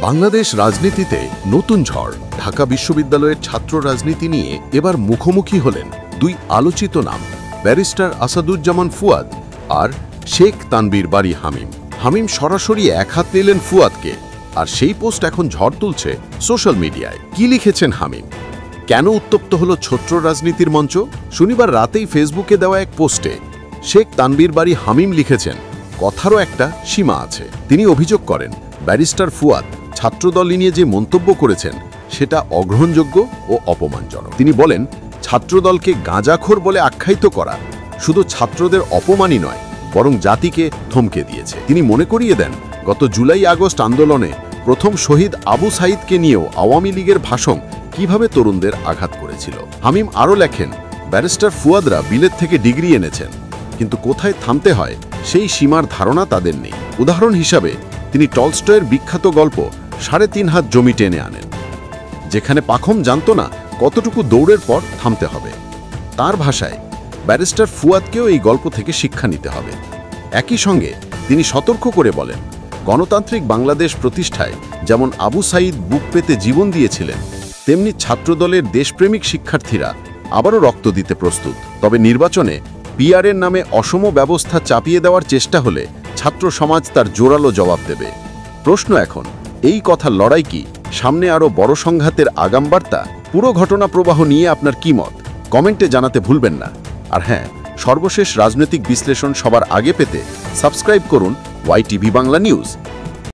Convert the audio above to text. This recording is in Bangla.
বাংলাদেশ রাজনীতিতে নতুন ঝড়। ঢাকা বিশ্ববিদ্যালয়ের ছাত্র রাজনীতি নিয়ে এবার মুখোমুখি হলেন দুই আলোচিত নাম, ব্যারিস্টার আসাদুজ্জামান ফুয়াদ আর শেখ তানবীর বারী হামিম। হামিম সরাসরি এক হাত নিলেন ফুয়াদকে, আর সেই পোস্ট এখন ঝড় তুলছে সোশ্যাল মিডিয়ায়। কি লিখেছেন হামিম? কেন উত্তপ্ত হলো ছাত্র রাজনীতির মঞ্চ? শনিবার রাতেই ফেসবুকে দেওয়া এক পোস্টে শেখ তানবীর বারী হামিম লিখেছেন, কথারও একটা সীমা আছে। তিনি অভিযোগ করেন, ব্যারিস্টার ফুয়াদ ছাত্রদল নিয়ে যে মন্তব্য করেছেন সেটা অগ্রহণযোগ্য ও অপমানজনক। তিনি বলেন, ছাত্রদলকে গাঁজাখোর বলে আখ্যায়িত করা শুধু ছাত্রদের অপমানই নয়, বরং জাতিকে থমকে দিয়েছে। তিনি মনে করিয়ে দেন, গত জুলাই আগস্ট আন্দোলনে প্রথম শহীদ আবু সাঈদকে নিয়েও আওয়ামী লীগের ভাষণ কিভাবে তরুণদের আঘাত করেছিল। হামিম আরও লেখেন, ব্যারিস্টার ফুয়াদরা বিলেত থেকে ডিগ্রি এনেছেন, কিন্তু কোথায় থামতে হয় সেই সীমার ধারণা তাদের নেই। উদাহরণ হিসাবে তিনি টলস্টয়ের বিখ্যাত গল্প ৩.৫ হাত জমি টেনে আনেন, যেখানে পাখম জানত না কতটুকু দৌড়ের পর থামতে হবে। তার ভাষায়, ব্যারিস্টার ফুয়াদকেও এই গল্প থেকে শিক্ষা নিতে হবে। একই সঙ্গে তিনি সতর্ক করে বলেন, গণতান্ত্রিক বাংলাদেশ প্রতিষ্ঠায় যেমন আবু সাঈদ বুক পেতে জীবন দিয়েছিলেন, তেমনি ছাত্রদলের দেশপ্রেমিক শিক্ষার্থীরা আবারও রক্ত দিতে প্রস্তুত। তবে নির্বাচনে পিআরের নামে অসম ব্যবস্থা চাপিয়ে দেওয়ার চেষ্টা হলে ছাত্র সমাজ তার জোরালো জবাব দেবে। প্রশ্ন এখন, এই কথার লড়াই কি সামনে আরও বড় সংঘাতের আগাম বার্তা? পুরো ঘটনা প্রবাহ নিয়ে আপনার কি মত কমেন্টে জানাতে ভুলবেন না। আর হ্যাঁ, সর্বশেষ রাজনৈতিক বিশ্লেষণ সবার আগে পেতে সাবস্ক্রাইব করুন YTV বাংলা নিউজ।